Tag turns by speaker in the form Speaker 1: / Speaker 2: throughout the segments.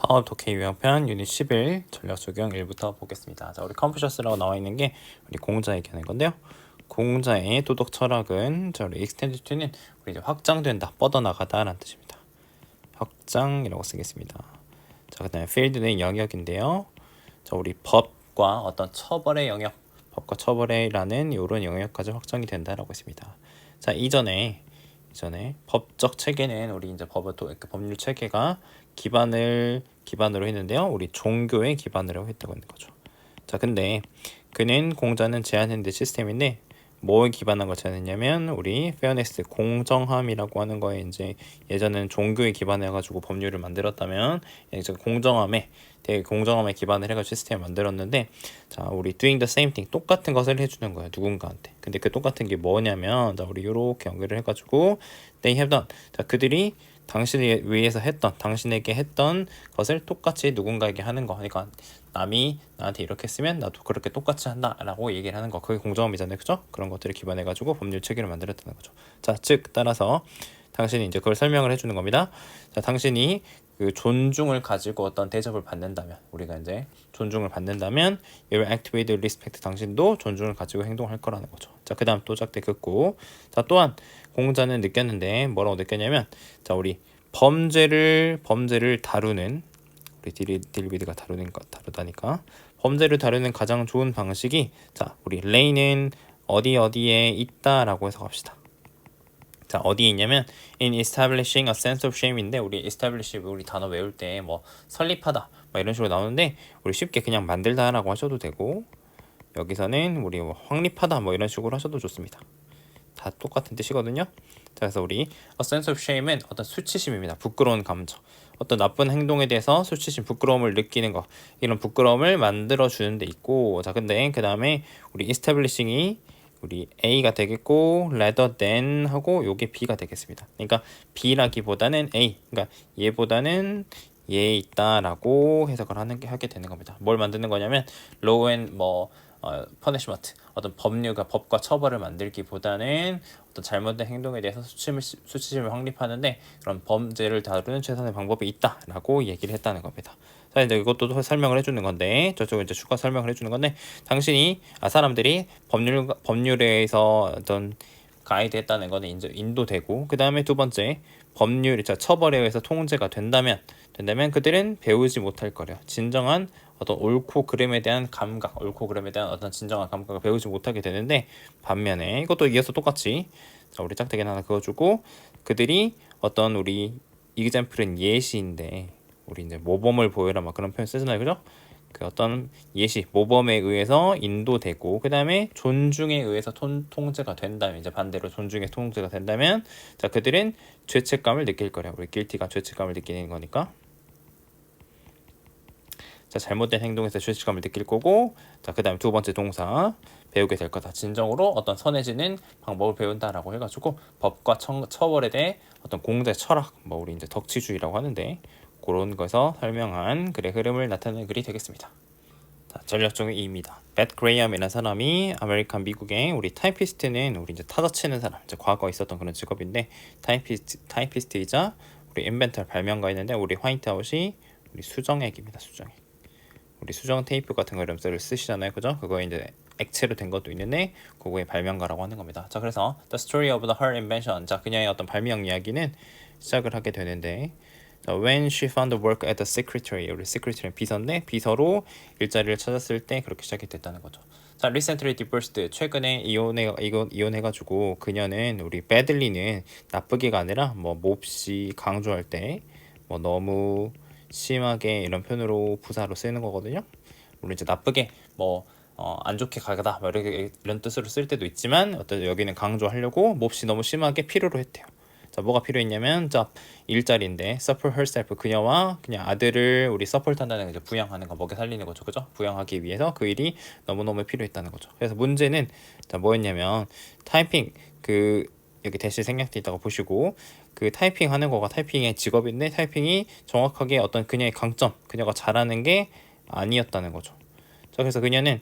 Speaker 1: 파워 독해 유형편 유닛 11 전략 적용 1부터 보겠습니다. 자, 우리 컴퓨셔스라고 나와 있는 게 우리 공자 얘기하는 건데요. 공자의 도덕 철학은 자, 우리 extend to는 우리 이제 확장된다, 뻗어나가다라는 뜻입니다. 확장이라고 쓰겠습니다. 자, 그다음에 field는 영역인데요. 자, 우리 법과 어떤 처벌의 영역, 법과 처벌의라는 이런 영역까지 확장이 된다라고 했습니다. 자, 이전에 법적 체계는 우리 이제 법률 체계가 기반으로 했는데요. 우리 종교의 기반으로 했다고 하는 거죠. 자, 근데 공자는 제안했는데 시스템인데 뭐에 기반한 걸 제안했냐면 우리 페어네스 공정함이라고 하는 거에 이제 예전에는 종교에 기반해가지고 법률을 만들었다면 이제 되게 공정함에 기반을 해가지고 시스템을 만들었는데 자, 우리 doing the same thing 똑같은 것을 해주는 거야 누군가한테. 근데 그 똑같은 게 뭐냐면 자, 우리 이렇게 연결을 해가지고 they have done 자, 그들이 당신에게 했던 것을 똑같이 누군가에게 하는 거. 그러니까 남이 나한테 이렇게 했으면 나도 그렇게 똑같이 한다라고 얘기를 하는 거. 그게 공정함이잖아요, 그죠? 그런 것들을 기반해가지고 법률 체계를 만들었다는 거죠. 자, 즉 따라서 당신이 이제 그걸 설명을 해주는 겁니다. 자, 당신이 그 존중을 가지고 어떤 대접을 받는다면, 우리가 이제 존중을 받는다면, you will act with respect. 당신도 존중을 가지고 행동할 거라는 거죠. 자, 그다음 또 작대 긋고, 자, 또한 공자는 느꼈는데 뭐라고 느꼈냐면, 자, 우리 범죄를 다루는 우리 딜비드가 다루다니까 범죄를 다루는 가장 좋은 방식이 자, 우리 레이는 어디에 있다라고 해서 갑시다. 자, 어디에 있냐면 in establishing a sense of shame인데 우리 establish 우리 단어 외울 때 뭐 설립하다 뭐 이런 식으로 나오는데 우리 쉽게 그냥 만들다라고 하셔도 되고 여기서는 우리 뭐 확립하다 뭐 이런 식으로 하셔도 좋습니다. 다 똑같은 뜻이거든요. 자, 그래서 우리 a sense of shame은 어떤 수치심입니다. 부끄러운 감정. 어떤 나쁜 행동에 대해서 수치심, 부끄러움을 느끼는 거. 이런 부끄러움을 만들어 주는 데 있고 자, 근데 그 다음에 우리 establishing이 우리 A가 되겠고 rather than 하고 요게 B가 되겠습니다. 그러니까 B라기보다는 A. 그러니까 얘보다는 얘에 있다라고 해석을 하게 되는 겁니다. 뭘 만드는 거냐면 law and punishment 어떤 법과 처벌을 만들기보다는 어떤 잘못된 행동에 대해서 수치심을 확립하는데 그런 범죄를 다루는 최선의 방법이 있다라고 얘기를 했다는 겁니다. 자, 이제 이것도 설명을 해주는 건데 저쪽은 이제 추가 설명을 해주는 건데 사람들이 법률에서 어떤 가이드했다는 거는 이제 인도되고 그 다음에 두 번째 처벌에 의해서 통제가 된다면 그들은 배우지 못할 거래요. 진정한 어떤 옳고 그름에 대한 어떤 진정한 감각을 배우지 못하게 되는데 반면에 이것도 이어서 똑같이 자, 우리 짝대기는 하나 그어주고 그들이 어떤 우리 이그젬플은 예시인데 우리 이제 모범을 보여라 막 그런 표현 쓰잖아요, 그죠? 그 어떤 모범에 의해서 인도되고 그 다음에 존중에 의해서 통제가 된다면 이제 반대로 존중에 통제가 된다면 자, 그들은 죄책감을 느낄 거래요. 우리 guilty가 죄책감을 느끼는 거니까. 자, 잘못된 행동에서 죄책감을 느낄 거고 자, 그 다음에 두 번째 동사 배우게 될 거다. 진정으로 어떤 선해지는 방법을 배운다라고 해가지고 법과 처벌에 대해 어떤 공자 철학 우리 이제 덕치주의라고 하는데 그런 거에서 설명한 글의 흐름을 나타내는 글이 되겠습니다. 자, 전략적인 E입니다. 벳 그레이엄이라는 사람이 미국의 우리 타이피스트는 우리 이제 타자 치는 사람, 이제 과거에 있었던 그런 직업인데 타이피스트이자 우리 인벤터 발명가였는데 우리 화이트아웃이 우리 수정액입니다. 우리 수정 테이프 같은 거 이런 걸 쓰시잖아요, 그죠? 그거 이제 액체로 된 것도 있는데 그거의 발명가라고 하는 겁니다. 자, 그래서 the story of her invention. 자, 그녀의 어떤 발명 이야기는 시작을 하게 되는데 when she found work at the secretary, 우리 secretary는 비서인데 비서로 일자리를 찾았을 때 그렇게 시작이 됐다는 거죠. 자, recently divorced, 최근에 이혼해가지고 그녀는 우리 badly는 나쁘게가 아니라 몹시 강조할 때 너무 심하게 이런 표현으로 부사로 쓰는 거거든요. 물론 이제 나쁘게 안 좋게 가다 이런 뜻으로 쓸 때도 있지만 여기는 강조하려고 몹시 너무 심하게 필요로 했대요. 자, 뭐가 필요했냐면 자, 일자리인데 support herself 그녀와 그냥 아들을 우리 support 한다는 이제 부양하는 거 먹여 살리는 거죠, 그죠? 부양하기 위해서 그 일이 너무너무 필요했다는 거죠. 그래서 문제는 자, 뭐였냐면 타이핑 여기 대시 생략돼 있다고 보시고 그 타이핑 하는 거가 타이핑의 직업인데 타이핑이 정확하게 어떤 그녀의 강점, 그녀가 잘하는 게 아니었다는 거죠. 자, 그래서 그녀는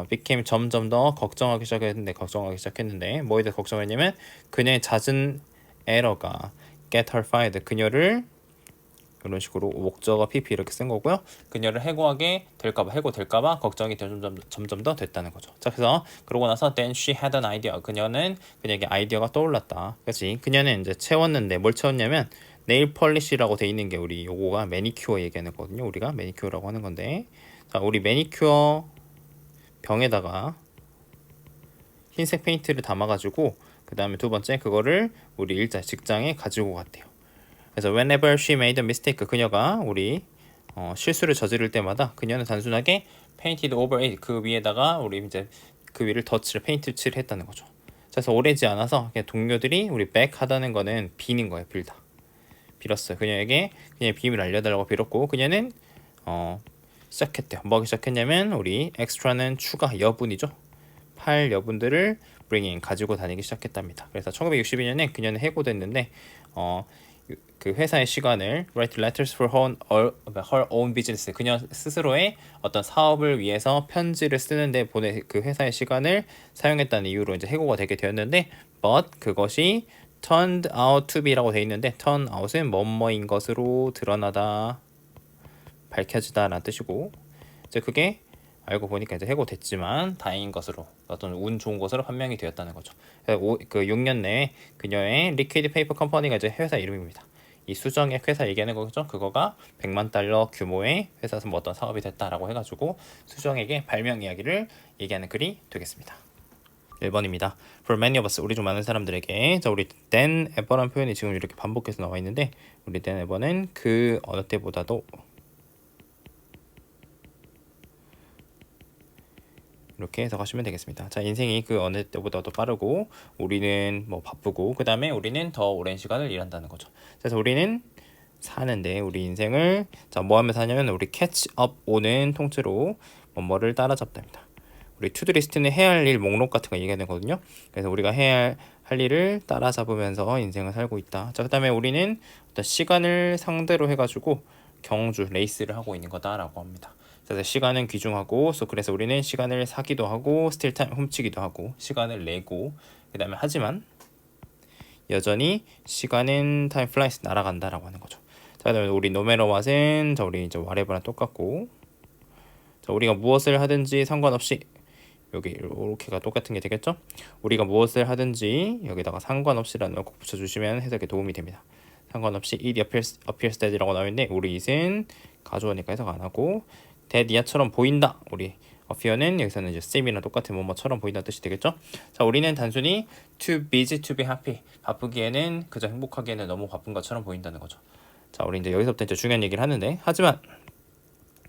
Speaker 1: became 점점 더 걱정하기 시작했는데 뭐에 대해 걱정했냐면 그녀의 잦은 에러가 get her fired 그녀를 이런 식으로 목적어 PP 이렇게 쓴 거고요. 그녀를 해고하게 될까봐 해고될까봐 걱정이 점점 더 됐다는 거죠. 자, 그래서 그러고 나서 then she had an idea. 그녀에게 아이디어가 떠올랐다. 그렇지? 그녀는 이제 채웠는데 뭘 채웠냐면 네일 펄리시라고 돼 있는 게 우리 요거가 매니큐어 얘기하는 거거든요. 우리가 매니큐어라고 하는 건데, 자, 우리 매니큐어 병에다가 흰색 페인트를 담아가지고 그 다음에 두 번째 그거를 우리 일자 직장에 가지고 갔대요. 그래서 whenever she made a mistake, 그녀가 우리 실수를 저지를 때마다 그녀는 단순하게 painted over it, 그 위에다가 우리 이제 그 위를 덧칠 페인트 칠을 했다는 거죠. 그래서 오래지 않아서 그냥 동료들이 우리 back 하다는 거는 비는 거예요. 빌었어요. 그녀에게 그녀의 비밀을 알려달라고 빌었고, 그녀는 시작했대요. 뭐하기 시작했냐면 우리 extra는 추가 여분이죠. 팔 여분들을 bring in, 가지고 다니기 시작했답니다. 그래서 1962년에 그녀는 해고됐는데 그 회사의 시간을 write letters for her own business, 그녀 스스로의 어떤 사업을 위해서 편지를 쓰는데 그 회사의 시간을 사용했다는 이유로 이제 해고가 되게 되었는데, but 그것이 turned out to be라고 되어 있는데, turn out은 뭐뭐인 것으로 드러나다, 밝혀지다 라는 뜻이고, 이제 그게 알고 보니까 이제 해고됐지만 다행인 것으로, 어떤 운 좋은 것으로 판명이 되었다는 거죠. 그 6년 내에 그녀의 리퀴드 페이퍼 컴퍼니가 이제 회사 이름입니다. 이 수정액 회사 얘기하는 거죠. 그거가 100만 달러 규모의 회사에서 뭐 어떤 사업이 됐다라고 해가지고 수정액의 발명 이야기를 얘기하는 글이 되겠습니다. 1번입니다. For many of us, 우리 중 많은 사람들에게, 자, 우리 then ever라는 표현이 지금 이렇게 반복해서 나와 있는데, 우리 then ever는 그 어느 때보다도 이렇게 해석하시면 되겠습니다. 자, 인생이 그 어느 때보다도 빠르고 우리는 뭐 바쁘고 그 다음에 우리는 더 오랜 시간을 일한다는 거죠. 그래서 우리는 사는데 우리 인생을 뭐 하면서 사냐면 우리 catch up 오는 통째로 뭐를 따라잡답니다. 우리 투두 리스트는 해야 할 일 목록 같은 거 얘기하는 거거든요. 그래서 우리가 해야 할 일을 따라잡으면서 인생을 살고 있다. 자, 그 다음에 우리는 어떤 시간을 상대로 해가지고 경주 레이스를 하고 있는 거다라고 합니다. 그래서 시간은 귀중하고, 그래서 우리는 시간을 사기도 하고 스틸 타임 훔치기도 하고 시간을 내고, 그 다음에 하지만 여전히 시간은 타임 플라이스 날아간다라고 하는 거죠. 자, 그다음에 우리 노메러 왓은 우리 이제 whatever랑 똑같고, 자, 우리가 무엇을 하든지 상관없이, 여기 이렇게가 똑같은 게 되겠죠? 우리가 무엇을 하든지 여기다가 상관없이라는 걸 꼭 붙여주시면 해석에 도움이 됩니다. 상관없이 it appears that이라고 나오는데 우리 it은 가져오니까 해석 안 하고, that이야처럼 보인다, 우리 appear는 여기서는 이제 seem이랑 똑같은 뭐뭐처럼 보인다는 뜻이 되겠죠? 자, 우리는 단순히 too busy to be happy, 바쁘기에는 그저 행복하기에는 너무 바쁜 것처럼 보인다는 거죠. 자, 우리 이제 여기서부터 이제 중요한 얘기를 하는데, 하지만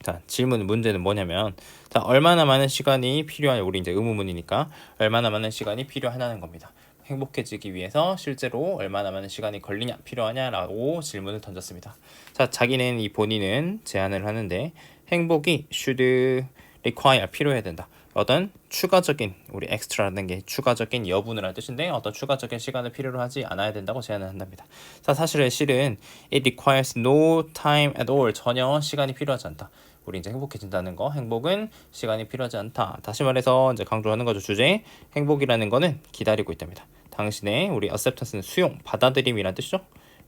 Speaker 1: 자, 문제는 뭐냐면, 자, 얼마나 많은 시간이 필요하냐, 우리 이제 의문문이니까 얼마나 많은 시간이 필요하냐는 겁니다. 행복해지기 위해서 실제로 얼마나 많은 시간이 걸리냐, 필요하냐라고 질문을 던졌습니다. 자, 자기는 이 본인은 제안을 하는데 행복이 should require, 필요해야 된다. 어떤 추가적인, 우리 extra라는 게 추가적인 여분을 할 뜻인데 어떤 추가적인 시간을 필요로 하지 않아야 된다고 제안을 한답니다. 자, 사실은 실은 it requires no time at all, 전혀 시간이 필요하지 않다. 우리 이제 행복해진다는 거, 행복은 시간이 필요하지 않다. 다시 말해서 이제 강조하는 거죠. 주제, 행복이라는 거는 기다리고 있답니다. 당신의 우리 acceptance는 수용, 받아들임이란 뜻이죠.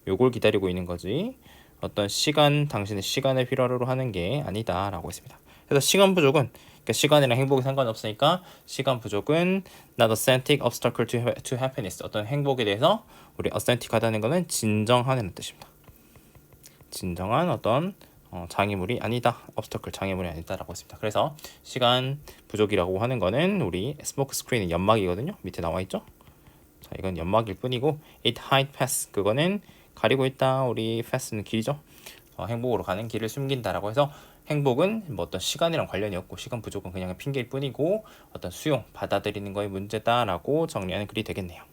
Speaker 1: 요걸 기다리고 있는 거지 어떤 시간, 당신의 시간을 필요로 하는 게 아니다라고 했습니다. 그래서 시간 부족은, 그러니까 시간이랑 행복이 상관없으니까 시간 부족은 not authentic obstacle to happiness, 어떤 행복에 대해서 우리 authentic하다는 거는 진정하는 뜻입니다. 진정한 어떤 장애물이 아니다, obstacle, 장애물이 아니다라고 했습니다. 그래서 시간 부족이라고 하는 거는 우리 스모크 스크린은 연막이거든요. 밑에 나와 있죠. 자, 이건 연막일 뿐이고 it hide pass, 그거는 가리고 있다. 우리 pass는 길이죠. 행복으로 가는 길을 숨긴다라고 해서 행복은 뭐 어떤 시간이랑 관련이 없고 시간 부족은 그냥 핑계일 뿐이고 어떤 수용, 받아들이는 거에 문제다라고 정리하는 글이 되겠네요.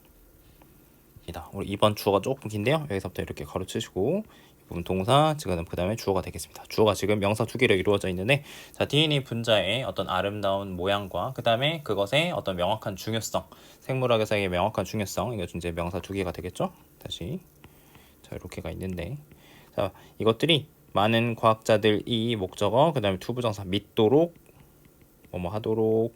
Speaker 1: 우리 이번 주어가 조금 긴데요. 여기서부터 이렇게 가로치시고 이 부분 동사, 지금 그 다음에 주어가 되겠습니다. 주어가 지금 명사 두 개로 이루어져 있는데, 자, DNA 분자의 어떤 아름다운 모양과 그 다음에 그것의 어떤 명확한 중요성, 생물학에서의 명확한 중요성, 이거 이제 명사 두 개가 되겠죠. 다시 자, 이렇게가 있는데, 자, 이것들이 많은 과학자들이 목적어, 그 다음에 투부정사 믿도록, 뭐뭐 하도록,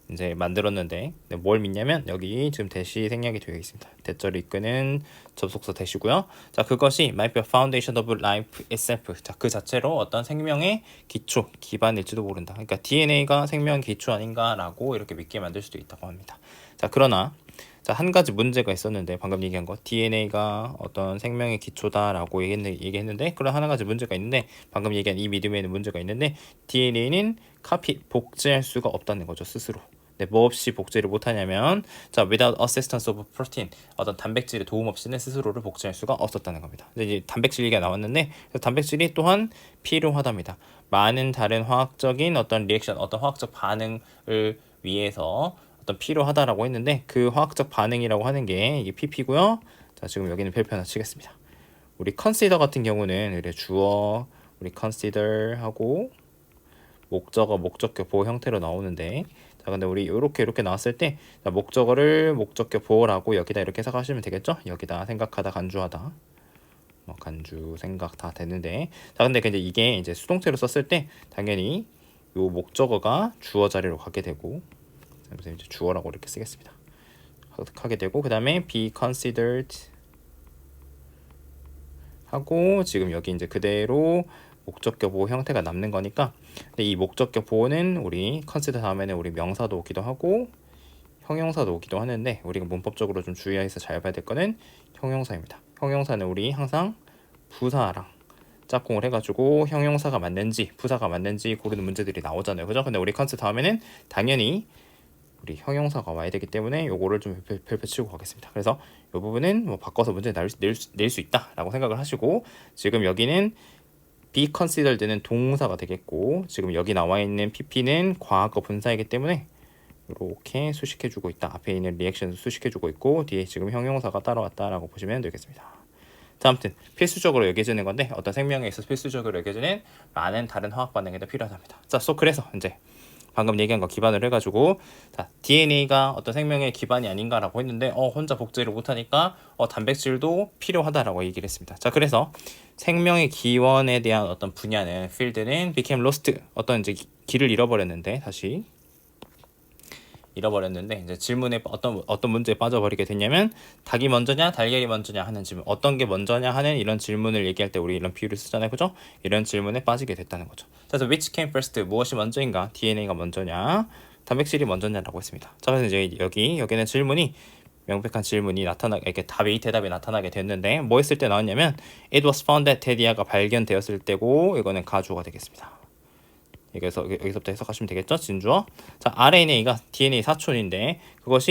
Speaker 1: 이제 만들었는데 뭘 믿냐면 여기 지금 대시 생략이 되어 있습니다. 대절을 이끄는 접속사 대시고요. 자, 그것이 might be a foundation of life itself. 자, 그 자체로 어떤 생명의 기초, 기반일지도 모른다. 그러니까 DNA가 생명 기초 아닌가라고 이렇게 믿게 만들 수도 있다고 합니다. 자, 그러나 자, 한 가지 문제가 있었는데 방금 얘기한 거 DNA가 어떤 생명의 기초다라고 얘기했는데 그런 한 가지 문제가 있는데 방금 얘기한 이 믿음에는 문제가 있는데 DNA는 복제할 수가 없다는 거죠, 스스로. 네, 뭐 없이 복제를 못하냐면 자, without assistance of protein 어떤 단백질의 도움 없이는 스스로를 복제할 수가 없었다는 겁니다. 이제 단백질 얘기가 나왔는데 단백질이 또한 필요하답니다. 많은 다른 화학적인 어떤 리액션, 어떤 화학적 반응을 위해서 어떤 필요하다라고 했는데 그 화학적 반응이라고 하는 게 이게 pp고요. 자, 지금 여기는 별표 하나 치겠습니다. 우리 consider 같은 경우는 우리 주어 우리 consider 하고 목적어 목적격 보호 형태로 나오는데 자, 근데 우리 이렇게 나왔을 때 자, 목적어를 목적격 보호라고 여기다 이렇게 해석하시면 되겠죠? 여기다 생각하다 간주하다 뭐 간주 생각 다 되는데 자, 근데 이게 이제 수동태로 썼을 때 당연히 요 목적어가 주어 자리로 가게 되고 그래서 이제 주어라고 이렇게 쓰겠습니다. 하게 되고 그 다음에 be considered 하고 지금 여기 이제 그대로 목적격 보호 형태가 남는 거니까 근데 이 목적격 보호는 우리 consider 다음에는 우리 명사도 오기도 하고 형용사도 오기도 하는데 우리가 문법적으로 좀 주의해서 잘 봐야 될 거는 형용사입니다. 형용사는 우리 항상 부사랑 짝꿍을 해가지고 형용사가 맞는지 부사가 맞는지 고르는 문제들이 나오잖아요. 그죠? 근데 우리 consider 다음에는 당연히 우리 형용사가 와야 되기 때문에 요거를 좀 별표 치고 가겠습니다. 그래서 이 부분은 뭐 바꿔서 문제 낼 수 있다라고 생각을 하시고 지금 여기는 be considered는 동사가 되겠고 지금 여기 나와 있는 pp는 과거 분사이기 때문에 이렇게 수식해주고 있다. 앞에 있는 리액션도 수식해주고 있고 뒤에 지금 형용사가 따라왔다라고 보시면 되겠습니다. 자, 아무튼 필수적으로 여겨지는 건데 어떤 생명에 있어서 필수적으로 여겨지는 많은 다른 화학 반응에도 필요하답니다. 자, 그래서 이제 방금 얘기한 거 기반으로 해가지고 자, DNA가 어떤 생명의 기반이 아닌가라고 했는데 혼자 복제를 못하니까 단백질도 필요하다라고 얘기를 했습니다. 자, 그래서 생명의 기원에 대한 어떤 분야는 필드는 became lost 어떤 이제 길을 잃어버렸는데 다시 잃어버렸는데 이제 질문에 어떤 문제에 빠져버리게 됐냐면 닭이 먼저냐 달걀이 먼저냐 하는 질문 어떤 게 먼저냐 하는 이런 질문을 얘기할 때 우리 이런 비유를 쓰잖아요. 그죠? 이런 질문에 빠지게 됐다는 거죠. 그래서 which came first 무엇이 먼저인가 DNA가 먼저냐 단백질이 먼저냐라고 했습니다. 자, 그래서 이제 여기는 질문이 명백한 질문이 이렇게 대답이 나타나게 됐는데 뭐 했을 때 나왔냐면 it was found that 테디아가 발견되었을 때고 이거는 가주어가 되겠습니다. 여기서부터 해석하시면 되겠죠? 진주어. 자, RNA가 DNA 사촌인데 그것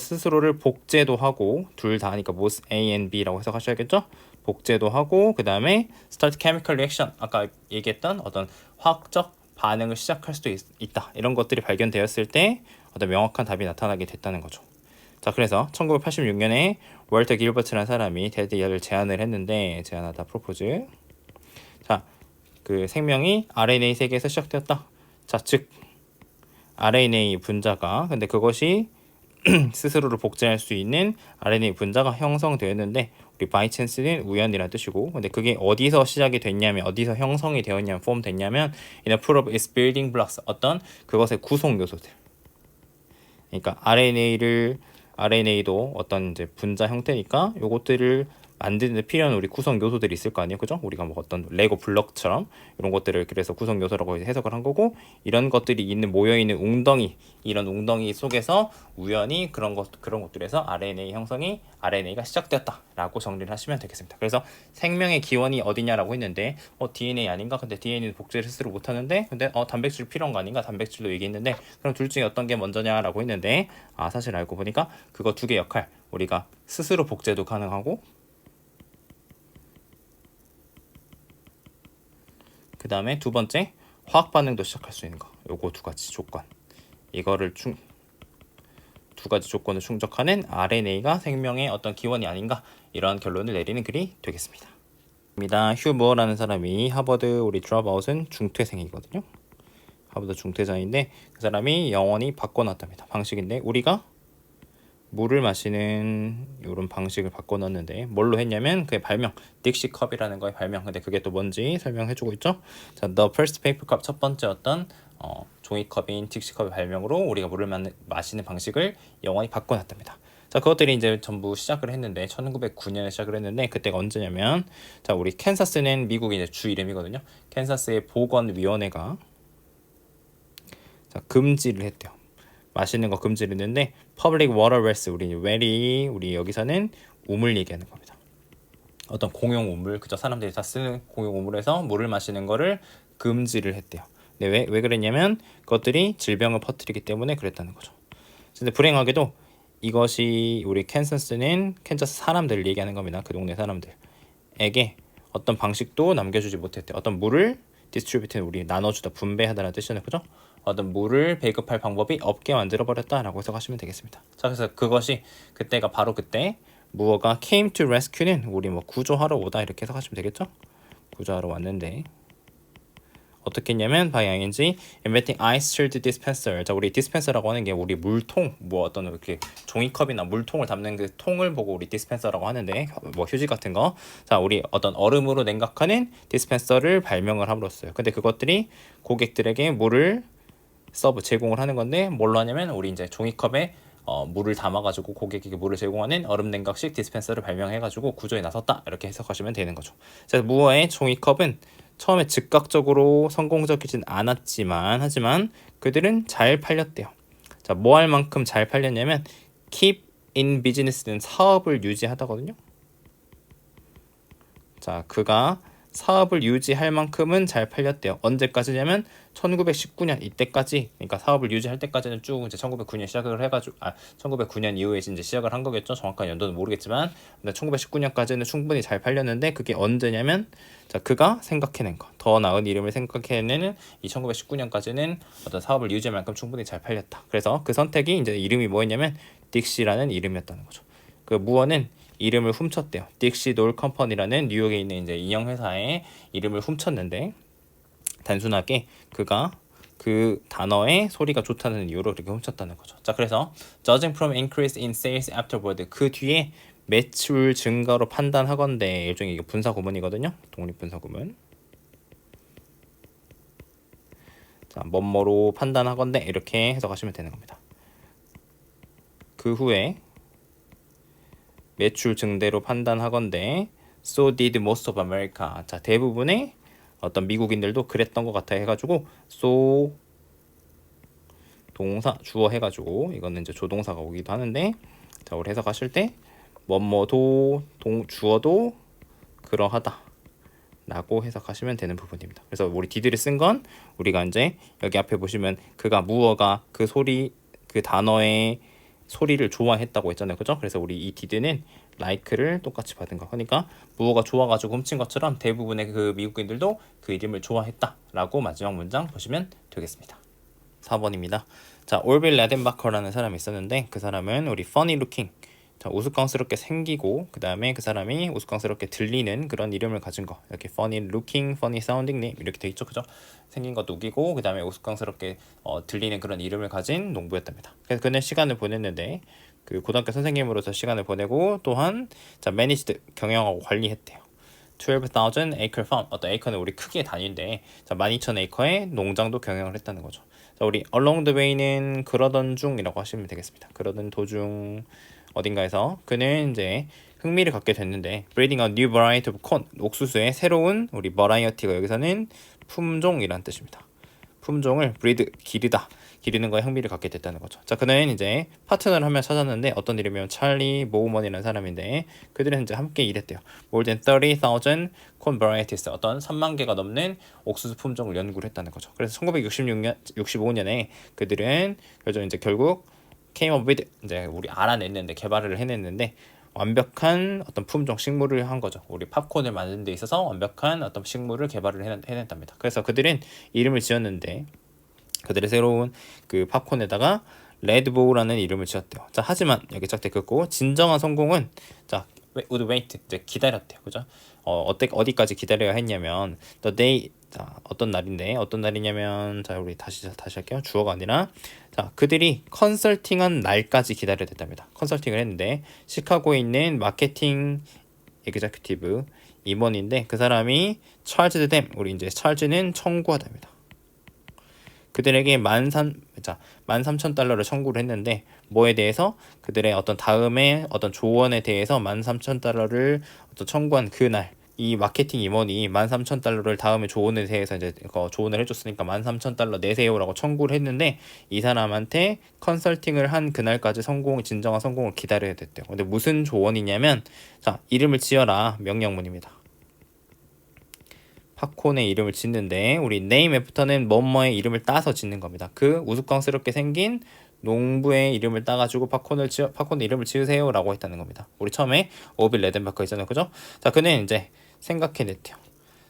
Speaker 1: 스스로를 복제도 하고 둘 다 하니까 both A and B라고 해석하셔야겠죠? 복제도 하고 그 다음에 start chemical reaction 아까 얘기했던 어떤 화학적 반응을 시작할 수도 있다. 이런 것들이 발견되었을 때 어떤 명확한 답이 나타나게 됐다는 거죠. 자, 그래서 1986년에 월터 길버트라는 사람이 테디아를 제안하다 프로포즈. 자, 그 생명이 RNA 세계에서 시작되었다. 자, 즉 RNA 분자가 근데 그것이 스스로를 복제할 수 있는 RNA 분자가 형성되었는데 우리 by chance는 우연이라는 뜻이고 근데 그게 어디서 시작이 됐냐면 어디서 형성이 되었냐면 폼 됐냐면 in a pool of its building blocks 어떤 그것의 구성 요소들. 그러니까 RNA도 어떤 이제 분자 형태니까 요것들을 만드는 데 필요한 우리 구성 요소들이 있을 거 아니에요, 그죠? 우리가 뭐 어떤 레고 블럭처럼 이런 것들을 그래서 구성 요소라고 해석을 한 거고 이런 것들이 모여 있는 웅덩이 이런 웅덩이 속에서 우연히 그런 것들에서 RNA가 시작되었다라고 정리를 하시면 되겠습니다. 그래서 생명의 기원이 어디냐라고 했는데 DNA 아닌가? 근데 DNA는 복제를 스스로 못하는데 근데 단백질 필요한 거 아닌가? 단백질도 얘기했는데 그럼 둘 중에 어떤 게 먼저냐라고 했는데 사실 알고 보니까 그거 두 개 역할 우리가 스스로 복제도 가능하고 그 다음에 두 번째 화학 반응도 시작할 수 있는 거 요거 두 가지 조건 이거를 두 가지 조건을 충족하는 RNA가 생명의 어떤 기원이 아닌가 이런 결론을 내리는 글이 되겠습니다. 휴 무어라는 사람이 하버드 우리 드롭아웃은 중퇴생이거든요. 하버드 중퇴자인데 그 사람이 영원히 바꿔놨답니다. 방식인데 우리가 물을 마시는 이런 방식을 바꿔놨는데 뭘로 했냐면 그의 발명 딕시컵이라는 거의 발명 근데 그게 또 뭔지 설명해주고 있죠. 자, the first paper cup 첫 번째 어떤 종이컵인 딕시컵의 발명으로 우리가 물을 마시는 방식을 영원히 바꿔놨답니다. 자, 그것들이 이제 전부 시작을 했는데 1909년에 시작을 했는데 그때가 언제냐면 자, 우리 캔사스는 미국의 이제 주 이름이거든요. 캔사스의 보건위원회가 자, 금지를 했대요. 마시는 거 금지를 했는데 public water wells 우리 여기서는 우물 얘기하는 겁니다. 어떤 공용 우물, 그저 사람들이 다 쓰는 공용 우물에서 물을 마시는 거를 금지를 했대요. 근데 왜 그랬냐면 그것들이 질병을 퍼뜨리기 때문에 그랬다는 거죠. 근데 불행하게도 이것이 우리 캔자스 사람들을 얘기하는 겁니다. 그 동네 사람들에게 어떤 방식도 남겨주지 못했대요. 어떤 물을 디스트리뷰트 우리 나눠주다 분배하다라는 뜻이잖아요. 그죠? 어떤 물을 배급할 방법이 없게 만들어버렸다라고 해석하시면 되겠습니다. 자, 그래서 그것이 그때가 바로 그때 무어가 came to rescue는 우리 뭐 구조하러 오다 이렇게 해석하시면 되겠죠? 구조하러 왔는데 어떻게 했냐면 by ing inventing ice chilled dispenser. 자, 우리 dispenser라고 하는 게 우리 물통 뭐 어떤 이렇게 종이컵이나 물통을 담는 그 통을 보고 우리 dispenser라고 하는데 뭐 휴지 같은 거. 자, 우리 어떤 얼음으로 냉각하는 dispenser를 발명을 함으로써요. 근데 그것들이 고객들에게 물을 제공을 하는 건데 뭘로 하냐면 우리 이제 종이컵에 물을 담아가지고 고객에게 물을 제공하는 얼음 냉각식 디스펜서를 발명해가지고 구조에 나섰다 이렇게 해석하시면 되는 거죠. 그래서 무어의 종이컵은 처음에 즉각적으로 성공적이진 않았지만 하지만 그들은 잘 팔렸대요. 자, 뭐 할 만큼 잘 팔렸냐면 keep in business는 사업을 유지하다거든요. 자, 그가 사업을 유지할 만큼은 잘 팔렸대요. 언제까지냐면 1919년 이때까지, 그러니까 사업을 유지할 때까지는 쭉 이제 1909년 시작을 해가지고 1909년 이후에 이제 시작을 한 거겠죠. 정확한 연도는 모르겠지만, 근데 1919년까지는 충분히 잘 팔렸는데 그게 언제냐면, 자, 그가 생각해낸 거, 더 나은 이름을 생각해내는 이 1919년까지는 어떤 사업을 유지할 만큼 충분히 잘 팔렸다. 그래서 그 선택이 이제 이름이 뭐였냐면 딕시라는 이름이었다는 거죠. 그 무어는 이름을 훔쳤대요. 딕시 돌 컴퍼니라는 뉴욕에 있는 이제 인형 회사의 이름을 훔쳤는데 단순하게 그가 그 단어의 소리가 좋다는 이유로 이렇게 훔쳤다는 거죠. 자, 그래서 judging from increase in sales afterward 그 뒤에 매출 증가로 판단하건대 일종의 분사 구문이거든요. 독립 분사 구문. 자, 뭐뭐로 판단하건대 이렇게 해석하시면 되는 겁니다. 그 후에 매출 증대로 판단하건대 so did most of America. 자, 대부분의 어떤 미국인들도 그랬던 것 같아 해가지고 so 동사 주어 해가지고 이거는 이제 조동사가 오기도 하는데 자, 우리 해석하실 때 뭐뭐도 주어도 그러하다 라고 해석하시면 되는 부분입니다. 그래서 우리 did를 쓴 건 우리가 이제 여기 앞에 보시면 그가 무어가 그 단어의 소리를 좋아했다고 했잖아요. 그죠? 그래서 우리 이 did는 like를 똑같이 받은 거. 그러니까 무어가 좋아가지고 훔친 것처럼 대부분의 그 미국인들도 그 이름을 좋아했다라고 마지막 문장 보시면 되겠습니다. 4번입니다. 자, 올빌 레덴바커라는 사람이 있었는데 그 사람은 우리 funny looking, 자, 우스꽝스럽게 생기고 그 다음에 그 사람이 우스꽝스럽게 들리는 그런 이름을 가진 거. 이렇게 funny looking, funny sounding name 이렇게 돼 있죠. 그죠? 생긴 것도 웃기고 그 다음에 우스꽝스럽게 들리는 그런 이름을 가진 농부였답니다. 그래서 그는 시간을 보냈는데 그 고등학교 선생님으로서 시간을 보내고 또한 자, managed 경영하고 관리했대요. 12,000 acre farm. 어떤 acre는 우리 크기의 단위인데 자, 12,000에이커의 농장도 경영을 했다는 거죠. 자, 우리 along the way는 그러던 중이라고 하시면 되겠습니다. 그러던 도중 어딘가에서 그는 이제 흥미를 갖게 됐는데 breeding a new variety of corn. 옥수수의 새로운 우리 variety가 여기서는 품종이란 뜻입니다. 품종을 breed 기르는 거에 흥미를 갖게 됐다는 거죠. 자, 그는 이제 파트너를 한 명 찾았는데 어떤 이름이면 찰리 모우먼이라는 사람인데 그들은 이제 함께 일했대요. More than 30,000 corn varieties. 어떤 3만 개가 넘는 옥수수 품종을 연구를 했다는 거죠. 그래서 1965년에 그들은 결국 came up with 이제 우리 알아냈는데 개발을 해냈는데 완벽한 어떤 품종 식물을 한 거죠. 우리 팝콘을 만드는 데 있어서 완벽한 어떤 식물을 개발을 해냈답니다. 그래서 그들은 이름을 지었는데 그들의 새로운 그 팝콘에다가 레드보우라는 이름을 지었대요. 자, 하지만 여기 짝대 긋고 진정한 성공은 자, would wait 이제 기다렸대요. 그죠? 어디까지 기다려야 했냐면 the day 자, 어떤 날이냐면 자, 우리 다시 할게요. 주어가 아니라 자, 그들이 컨설팅한 날까지 기다려야 됐답니다. 컨설팅을 했는데 시카고에 있는 마케팅 에그제큐티브 임원인데 그 사람이 charged them 우리 이제 charge는 청구하답니다. 그들에게 13,000달러를 청구를 했는데 뭐에 대해서 그들의 어떤 다음에 어떤 조언에 대해서 13,000달러를 어떤 청구한 그날 이 마케팅 임원이 13,000달러를 다음에 조언에 대해서 이제 조언을 해줬으니까 13,000달러 내세요라고 청구를 했는데 이 사람한테 컨설팅을 한 그날까지 진정한 성공을 기다려야 됐대요. 근데 무슨 조언이냐면 자, 이름을 지어라 명령문입니다. 팝콘의 이름을 짓는데 우리 name after는 뭐뭐의 이름을 따서 짓는 겁니다. 그 우스꽝스럽게 생긴 농부의 이름을 따가지고 팝콘의 이름을 지으세요라고 했다는 겁니다. 우리 처음에 오빌 레덴바커 있잖아요, 그죠? 자, 그는 이제 생각해냈대요.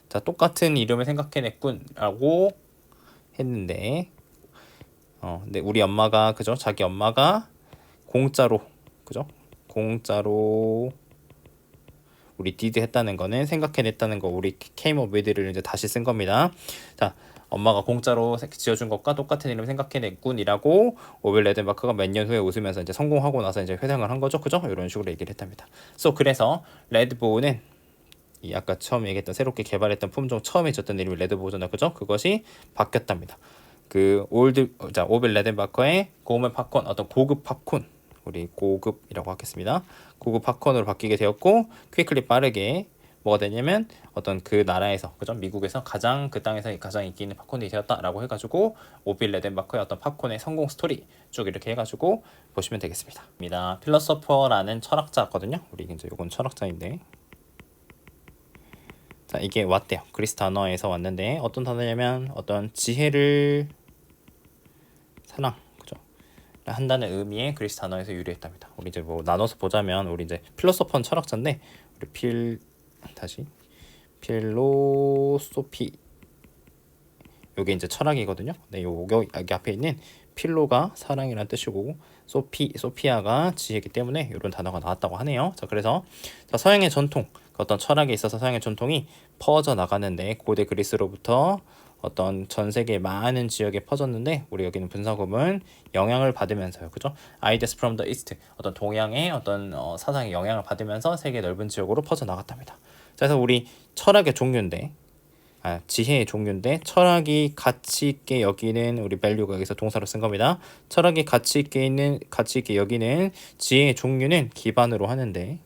Speaker 1: 자, 똑같은 이름을 생각해냈군라고 했는데, 근데 우리 엄마가 그죠? 자기 엄마가 공짜로 그죠? 공짜로 우리 did 했다는 거는 생각해냈다는 거 우리 came up with를 이제 다시 쓴 겁니다. 자, 엄마가 공짜로 지어준 것과 똑같은 이름 생각해냈군이라고 오빌 레덴바크가 몇 년 후에 웃으면서 이제 성공하고 나서 이제 회상을 한 거죠, 그죠? 이런 식으로 얘기를 했답니다. 그래서 레드보우는 이 아까 처음 얘기했던 새롭게 개발했던 품종 처음에 줬던 이름이 레드보우잖아, 그죠? 그것이 바뀌었답니다. 오빌 레덴바커의 고급 팝콘, 어떤 고급 팝콘, 우리 고급이라고 하겠습니다. 고급 팝콘으로 바뀌게 되었고 퀵클리 빠르게 뭐가 되냐면 어떤 그 나라에서 그죠? 미국에서 그 땅에서 가장 인기 있는 팝콘이 되었다라고 해가지고 오빌 레덴바커의 어떤 팝콘의 성공 스토리 쭉 이렇게 해가지고 보시면 되겠습니다. 필로소퍼라는 철학자거든요. 우리 이제 이건 철학자인데 자, 이게 왔대요. 그리스 단어에서 왔는데 어떤 단어냐면 어떤 지혜를 사랑 한다는 의미의 그리스 단어에서 유래했답니다. 우리 이제 뭐 나눠서 보자면 우리 이제 필로소퍼는 철학자인데 우리 필로소피 요게 이제 철학이거든요. 네, 여기 앞에 있는 필로가 사랑이라는 뜻이고 소피아가 지혜이기 때문에 이런 단어가 나왔다고 하네요. 자, 그래서 서양의 전통, 어떤 철학에 있어서 서양의 전통이 퍼져 나가는데 고대 그리스로부터 어떤 전 세계 많은 지역에 퍼졌는데 우리 여기는 분사구문 영향을 받으면서요, 그죠? Ideas from the East, 어떤 동양의 어떤 사상의 영향을 받으면서 세계 넓은 지역으로 퍼져 나갔답니다. 그래서 우리 철학의 종류인데 지혜의 종류인데 철학이 가치 있게 여기는 우리 value가 여기서 동사로 쓴 겁니다. 철학이 가치 있게 여기는 지혜의 종류는 기반으로 하는데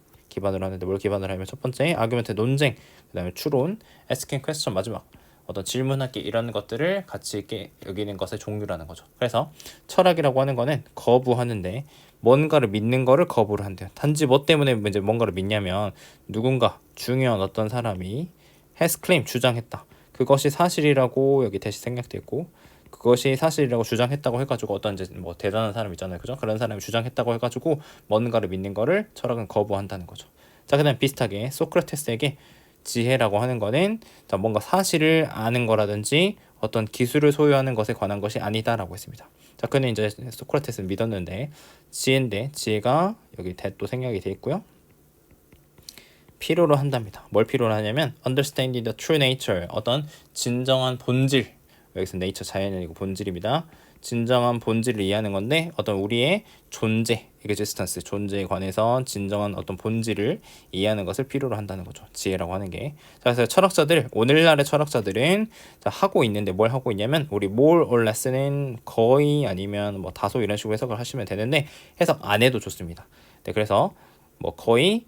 Speaker 1: 뭘 기반으로 하면 첫 번째 아규멘트 논쟁, 그다음에 추론, asking question 마지막 어떤 질문하기 이런 것들을 가치 있게 여기는 것의 종류라는 거죠. 그래서 철학이라고 하는 거는 거부하는데 뭔가를 믿는 거를 거부를 한대요. 단지 뭐 때문에 이제 뭔가를 믿냐면 누군가 중요한 어떤 사람이 has claim 주장했다. 그것이 사실이라고 여기 대시 생략되고 그것이 사실이라고 주장했다고 해가지고 어떤 이제 뭐 대단한 사람 있잖아요, 그죠? 그런 사람이 주장했다고 해가지고 뭔가를 믿는 거를 철학은 거부한다는 거죠. 자, 그다음 비슷하게 소크라테스에게 지혜라고 하는 거는 뭔가 사실을 아는 거라든지 어떤 기술을 소유하는 것에 관한 것이 아니다라고 했습니다. 자, 그는 이제 소크라테스는 믿었는데 지혜인데 지혜가 여기 또 생략이 돼 있고요. 필요로 한답니다. 뭘 필요로 하냐면 understanding the true nature, 어떤 진정한 본질, 여기서 nature 자연이 아니고 본질입니다. 진정한 본질을 이해하는 건데 어떤 우리의 존재, existence, 존재에 관해서 진정한 어떤 본질을 이해하는 것을 필요로 한다는 거죠. 지혜라고 하는 게. 자, 그래서 오늘날의 철학자들은 하고 있는데 뭘 하고 있냐면 우리 more or less는 거의 아니면 뭐 다소 이런 식으로 해석을 하시면 되는데 해석 안 해도 좋습니다. 네, 그래서 뭐 거의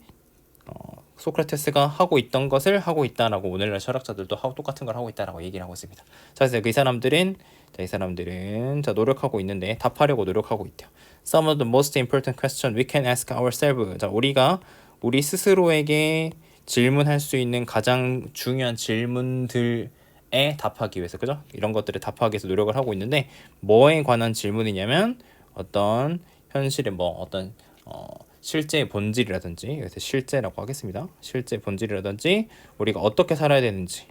Speaker 1: 소크라테스가 하고 있던 것을 하고 있다라고 오늘날 철학자들도 똑같은 걸 하고 있다라고 얘기를 하고 있습니다. 자, 그래서 이 사람들은 노력하고 있는데 답하려고 노력하고 있대요. Some of the most important questions we can ask ourselves. 자, 우리 스스로에게 질문할 수 있는 가장 중요한 질문들에 답하기 위해서, 그죠? 이런 것들을 답하기 위해서 노력을 하고 있는데 뭐에 관한 질문이냐면 어떤 현실의 어떤 실제의 본질이라든지, 여기서 실제라고 하겠습니다. 실제 본질이라든지 우리가 어떻게 살아야 되는지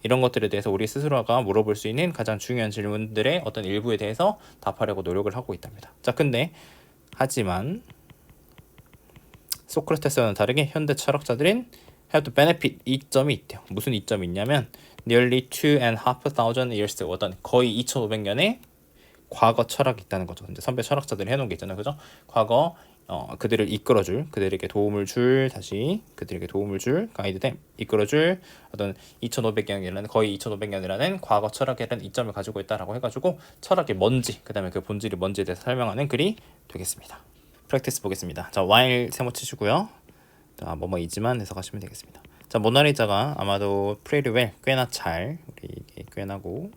Speaker 1: 이런 것들에 대해서 우리 스스로가 물어볼 수 있는 가장 중요한 질문들의 어떤 일부에 대해서 답하려고 노력을 하고 있답니다. 자, 하지만 소크라테스와는 다르게 현대 철학자들은 have to benefit 이점이 있대요. 무슨 이점이 있냐면 nearly 2,500 years, 어떤 거의 2,500년의 과거 철학이 있다는 거죠. 근데 선배 철학자들이 해놓은 게 있잖아요, 그죠? 과거 그들을 이끌어줄, 그들에게 도움을 줄, 다시 그들에게 도움을 줄, 가이드 댐, 이끌어줄 어떤 2500년이라는 거의 2500년이라는 과거 철학이라는 이점을 가지고 있다라고 해가지고 철학의 뭔지, 그 다음에 그 본질이 뭔지에 대해서 설명하는 글이 되겠습니다. 프랙티스 보겠습니다. 자, while 세모 치시고요. 자, 뭐뭐이지만 해석하시면 되겠습니다. 자, 모나리자가 아마도 pretty well, 꽤나 잘, 우리 이게 꽤나고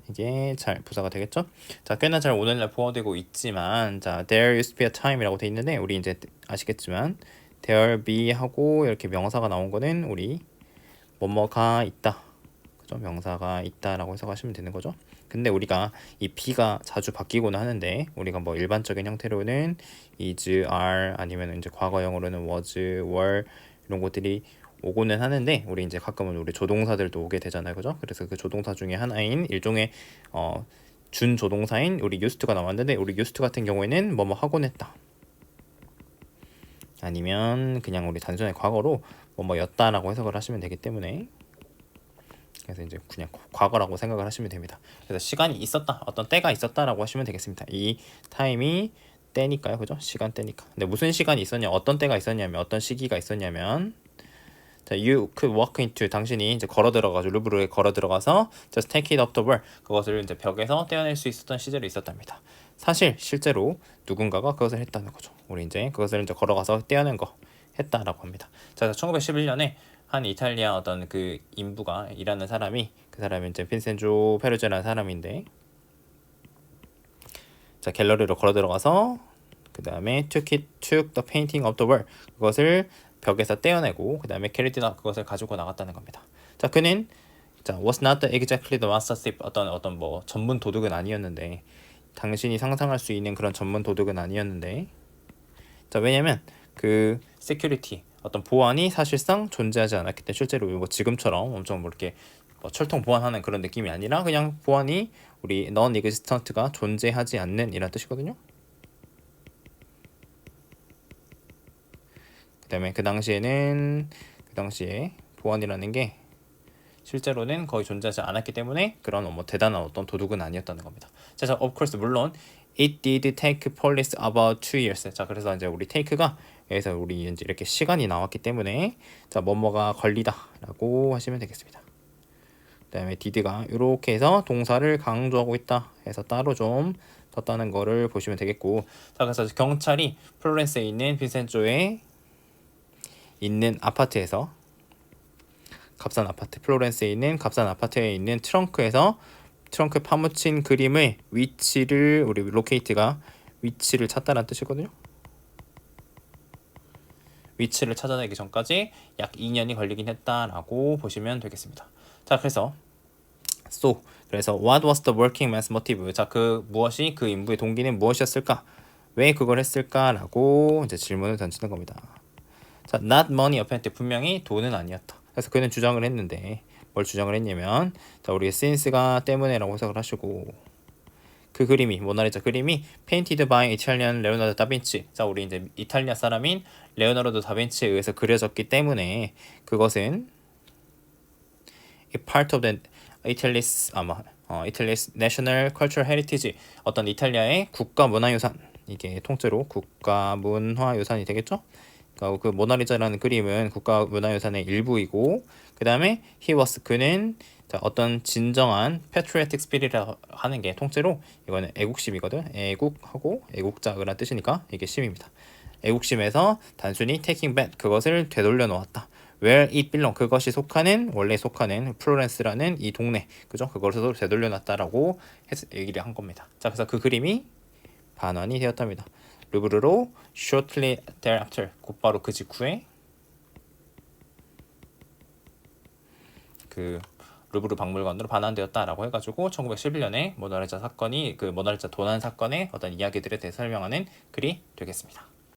Speaker 1: 이게 잘 부사가 되겠죠? 자, 꽤나 잘 오늘날 보호되고 있지만, 자, there used to be a time이라고 돼 있는데 우리 이제 아시겠지만 there be 하고 이렇게 명사가 나온 거는 우리 뭐뭐가 있다, 그죠? 명사가 있다라고 해석하시면 되는 거죠. 근데 우리가 이 be가 자주 바뀌고는 하는데 우리가 뭐 일반적인 형태로는 is, are 아니면 이제 과거형으로는 was, were 이런 것들이 오고는 하는데 우리 이제 가끔은 우리 조동사들도 오게 되잖아요, 그죠? 그래서 그 조동사 중에 하나인 일종의 준조동사인 우리 used가 나왔는데 우리 used 같은 경우에는 뭐뭐 하곤 했다 아니면 그냥 우리 단순히 과거로 뭐뭐였다라고 해석을 하시면 되기 때문에 그래서 이제 그냥 과거라고 생각을 하시면 됩니다. 그래서 시간이 있었다, 어떤 때가 있었다라고 하시면 되겠습니다. 이 타임이 때니까요, 그죠? 시간 때니까. 근데 무슨 시간이 있었냐, 어떤 때가 있었냐면, 어떤 시기가 있었냐면, 자, you could walk into, 당신이 이제 걸어 들어가서 루브르에 걸어 들어가서 just take it up the wall, 그것을 이제 벽에서 떼어낼 수 있었던 시절이 있었답니다. 사실 실제로 누군가가 그것을 했다는 거죠. 우리 이제 그것을 이제 걸어가서 떼어낸 거 했다라고 합니다. 자, 1911년에 한 이탈리아 어떤 그 인부가 일하는 사람이, 그 사람이 이제 빈센조 페루제라는 사람인데, 자, 갤러리로 걸어 들어가서 그 다음에 took the painting of the wall, 그것을 벽에서 떼어내고 그 다음에 carried out, 그것을 가지고 나갔다는 겁니다. 자, 그는 자, was not exactly the master thief, 어떤 뭐 전문 도둑은 아니었는데, 당신이 상상할 수 있는 그런 전문 도둑은 아니었는데, 자, 왜냐면 그 security, 어떤 보안이 사실상 존재하지 않았기 때문에, 실제로 뭐 지금처럼 엄청 뭐 이렇게 뭐 철통 보안하는 그런 느낌이 아니라 그냥 보안이 우리 non-existent가 존재하지 않는 이란 뜻이거든요. 그 다음에 그 당시에 보안이라는 게 실제로는 거의 존재하지 않았기 때문에 그런 뭐 대단한 어떤 도둑은 아니었다는 겁니다. 자, of course, 물론 it did take police about 2 years. 자, 그래서 이제 우리 take가 여기서 우리 이제 이렇게 시간이 나왔기 때문에 자, 뭐뭐가 걸리다라고 하시면 되겠습니다. 그다음에 did가 이렇게 해서 동사를 강조하고 있다 해서 따로 좀 썼다는 거를 보시면 되겠고, 자, 그래서 경찰이 플로렌스에 있는 빈센조에 있는 아파트에서 값싼 아파트, 플로렌스에 있는 값싼 아파트에 있는 트렁크에서 트렁크에 파묻힌 그림의 위치를 우리 로케이트가 위치를 찾다라는 뜻이거든요. 위치를 찾아내기 전까지 약 2년이 걸리긴 했다라고 보시면 되겠습니다. 자, 그래서 그래서 what was the working man's motive? 자, 그 무엇이 그 인부의 동기는 무엇이었을까? 왜 그걸 했을까라고 이제 질문을 던지는 겁니다. 자, not money apparently, 분명히 돈은 아니었다. 그래서 그는 주장을 했는데 뭘 주장을 했냐면, 자, 우리 since가 때문에라고 해석을 하시고, 그 그림이 모나리자 그림이 painted by Italian 레오나르도 다빈치, 자, 우리 이제 이탈리아 사람인 레오나르도 다빈치에 의해서 그려졌기 때문에 그것은 part of the Italy's Italy's national cultural heritage, 어떤 이탈리아의 국가 문화유산, 이게 통째로 국가 문화유산이 되겠죠? 그 모나리자라는 그림은 국가 문화유산의 일부이고, 그 다음에 그는 자, 어떤 진정한 patriotic spirit이라고 하는 게 통째로 이거는 애국심이거든. 애국하고 애국자라는 뜻이니까 이게 심입니다. 애국심에서 단순히 taking back, 그것을 되돌려 놓았다. where it belong, 그것이 원래 속하는 플로렌스라는 이 동네, 그죠? 그것을 되돌려 놨다라고 얘기를 한 겁니다. 자, 그래서 그 그림이 반환이 되었답니다. 루브르로 shortly thereafter, 곧바로 그 직후에 그 루브르 박물관으로 반환되었다라고 해가지고 1911년에 모나리자 사건이 그 모나리자 도난 사건의 어떤 이야기들에 대해 설명하는 글이 되겠습니다.